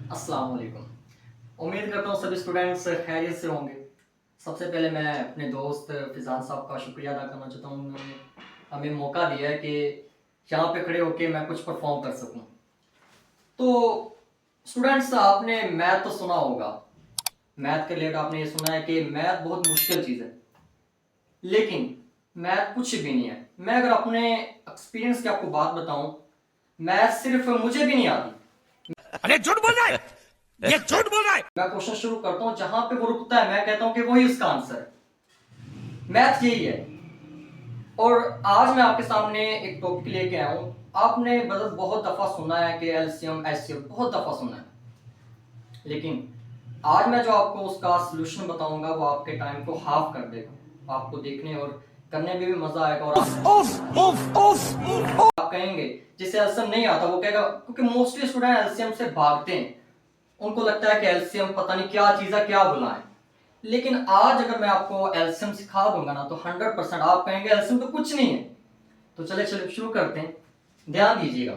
अस्सलाम वालेकुम। उम्मीद करता हूँ सभी स्टूडेंट्स खैरियत से होंगे। सबसे पहले मैं अपने दोस्त फिजान साहब का शुक्रिया अदा करना चाहता हूँ। उन्होंने हमें मौका दिया है कि यहाँ पे खड़े होके मैं कुछ परफॉर्म कर सकूँ। तो स्टूडेंट्स, आपने मैथ तो सुना होगा। मैथ के रिलेटेड आपने ये सुना है कि मैथ बहुत मुश्किल चीज़ है, लेकिन मैथ कुछ भी नहीं है। मैं अगर अपने एक्सपीरियंस की आपको बात बताऊं, मैथ सिर्फ मुझे भी नहीं आती। अरे झूठ बोल रहा है, ये झूठ बोल रहा है। मैं क्वेश्चन शुरू करता हूं, जहां पे वो रुकता है मैं कहता हूं कि वही उसका आंसर है। मैथ यही है। और आज मैं आपके सामने एक टॉपिक लेके आया हूं। आपने मतलब बहुत दफा सुना है कि एलसीएम एचसीएफ, बहुत दफा सुना है, लेकिन आज मैं जो आपको उसका सोल्यूशन बताऊंगा वो आपके टाइम को हाफ कर देगा। आपको देखने और करने में भी मजा आएगा। और आप कहेंगे जिसे एलसीएम नहीं आता वो कहेगा, क्योंकि मोस्टली स्टूडेंट एलसीएम से भागते हैं। उनको लगता है कि एलसीएम पता नहीं क्या चीज है, क्या बुलाएं। लेकिन आज अगर मैं आपको एलसीएम सिखा दूंगा ना, तो 100% आप कहेंगे एलसीएम तो कुछ नहीं है। तो चले चले शुरू करते हैं, ध्यान दीजिएगा।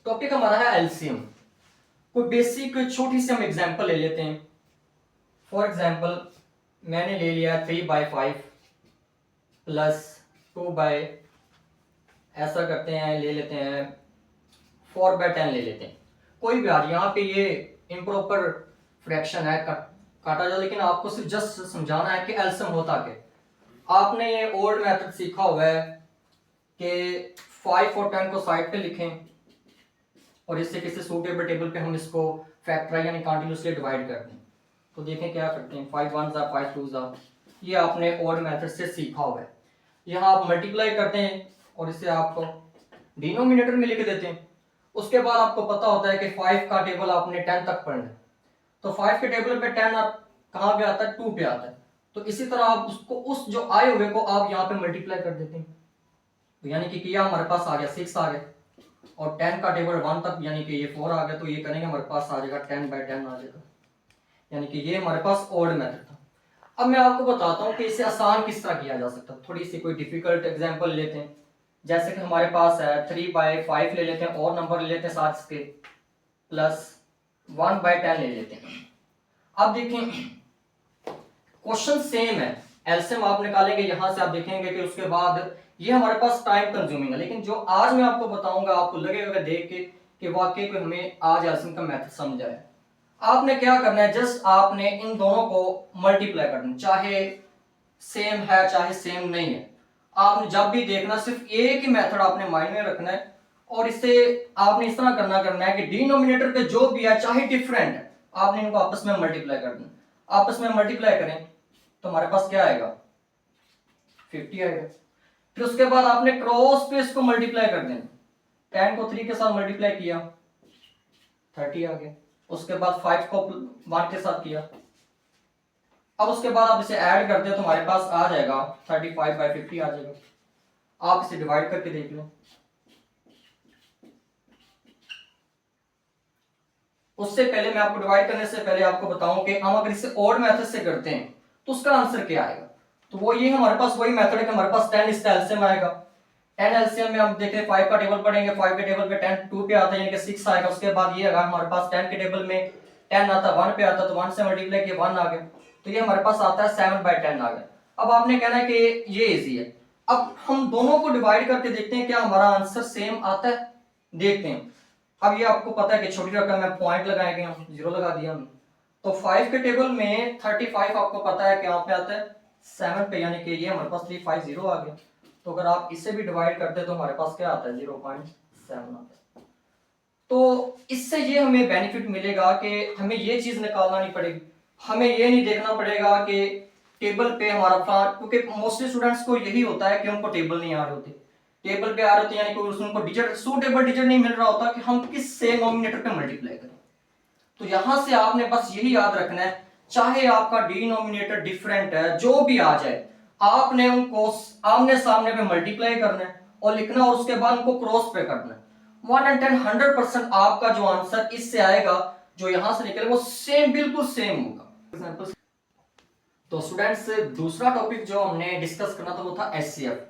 टॉपिक हमारा है एलसीएम। कोई बेसिक छोटी सी हम एग्जांपल ले लेते हैं। फॉर एग्जांपल मैंने ले लिया 3/5 प्लस 2 ऐसा करते हैं, ले लेते हैं 4/10 ले लेते हैं। कोई भी आज यहाँ पे ये इम्प्रॉपर फ्रैक्शन है, काटा जाए, लेकिन आपको सिर्फ जस्ट समझाना है कि एलसीएम होता क्या। आपने ये ओल्ड मेथड सीखा हुआ है कि 5 और 10 को साइड पे लिखें और इससे किसी सूटेबल टेबल पे हम इसको फैक्टराइज यानी कंटीन्यूअसली डिवाइड कर दें। तो देखें क्या करते हैं, 5 1 5 2 ये आपने ओल्ड मेथड से सीखा हुआ है। यहाँ आप मल्टीप्लाई करते हैं और इसे आप डिनोमिनेटर में लिख देते हैं। उसके बाद आपको पता होता है कि 5 का टेबल आपने 10 तक पढ़ना है, तो 5 के टेबल पे 10 आप कहाँ पे आता है, 2 पे आता है। तो इसी तरह आप उसको उस जो आए हुए को आप यहाँ पे मल्टीप्लाई कर देते हैं। तो यानी कि किया हमारे पास आ गया 6 आ गया, और 10 का टेबल 1 तक यानी कि ये 4 आ गया। तो ये करेंगे हमारे पास आ जाएगा 10/10 आ जाएगा। यानी कि ये हमारे पास ओल्ड मेथड था। अब मैं आपको बताता हूँ कि इसे आसान किस तरह किया जा सकता है। थोड़ी सी कोई डिफिकल्ट एग्जांपल लेते हैं। जैसे कि हमारे पास है 3/5 ले लेते हैं, और नंबर ले लेते हैं साथ इसके, प्लस 1/10 ले लेते हैं। अब देखें क्वेश्चन सेम है, एलसीएम आप निकालेंगे यहां से, आप देखेंगे कि उसके बाद ये हमारे पास टाइम कंज्यूमिंग है। लेकिन जो आज मैं आपको बताऊंगा आपको लगेगा देख के कि वाकई को हमें आज एलसीएम का मेथड समझा है। आपने क्या करना है, जस्ट आपने इन दोनों को मल्टीप्लाई करना, चाहे सेम है चाहे सेम नहीं है। आपने जब भी देखना सिर्फ एक ही मेथड आपने माइंड में रखना है, और इससे आपने इस तरह करना है कि डिनोमिनेटर पे जो भी है चाहे डिफरेंट है, आपने इनको आपस में मल्टीप्लाई कर देना। आपस में मल्टीप्लाई करें तो हमारे पास क्या आएगा, 50 आएगा। फिर उसके बाद आपने क्रॉस पे इसको मल्टीप्लाई कर देना। 10 को 3 के साथ मल्टीप्लाई किया, 30 आ गया। उसके बाद 5 को 1 के साथ किया। अब उसके बाद आप इसे ऐड करते हो तो हमारे पास आ जाएगा 35/50 आ जाएगा। आप इसे डिवाइड करके देख लो। उससे पहले मैं आपको डिवाइड करने से पहले आपको बताऊं कि हम अगर इसे ओड मेथड से करते हैं तो उसका आंसर क्या आएगा। तो वो ये हमारे पास वही मेथड है कि हमारे पास 10 इसका एलसीएम आएगा। 10 एलसीएम में हम देखें 5 का टेबल पढ़ेंगे, 5 के टेबल पे 10 2 पे आता है यानी कि 6 आएगा। उसके बाद ये अगर हमारे पास 10 के टेबल में 10 आता 1 पे आता तो 1 से मल्टीप्लाई किया 1 आ गया। तो ये हमारे पास आता है 7/10 आ गया। अब आपने कहना है कि ये इजी है। अब हम दोनों को डिवाइड करके देखते हैं क्या हमारा आंसर सेम आता है, देखते हैं। अब ये आपको पता है कि छोटी रकम में पॉइंट लगाएंगे, हम 0 लगा दिया हमने। तो 5 के टेबल में 35 आपको पता है कि यहाँ पे आता है 7 पे, यानी कि ये हमारे पास 350 आ गया। तो अगर आप इसे भी डिवाइड करते हैं तो हमारे पास क्या आता है, 0.7 आता है। तो इससे ये हमें बेनिफिट मिलेगा कि हमें ये चीज निकालना नहीं पड़ेगी। हमें ये नहीं देखना पड़ेगा कि टेबल पे हमारा, क्योंकि मोस्टली स्टूडेंट्स को यही होता है कि उनको टेबल नहीं आ रहे होते। टेबल पे आ रहे होते यानी कि उनको डिजिट सूटेबल डिजिट नहीं मिल रहा होता कि हम किस से नोमिनेटर पे मल्टीप्लाई करें। तो यहां से आपने बस यही याद रखना है, चाहे आपका डिनोमिनेटर डिफरेंट है जो भी आ जाए, आपने उनको आमने सामने पे मल्टीप्लाई करना है और लिखना, और उसके बाद उनको क्रॉस पे करना है। 1 and 10 100% आपका जो आंसर इससे आएगा, जो यहां से निकलेगा वो सेम बिल्कुल सेम होगा। तो स्टूडेंट्स दूसरा टॉपिक जो हमने डिस्कस करना था वो था एचसीएफ।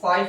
5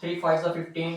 3 5 15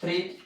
3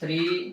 3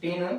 15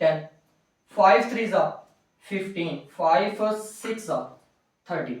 10، 5 3 15، 5 6 30.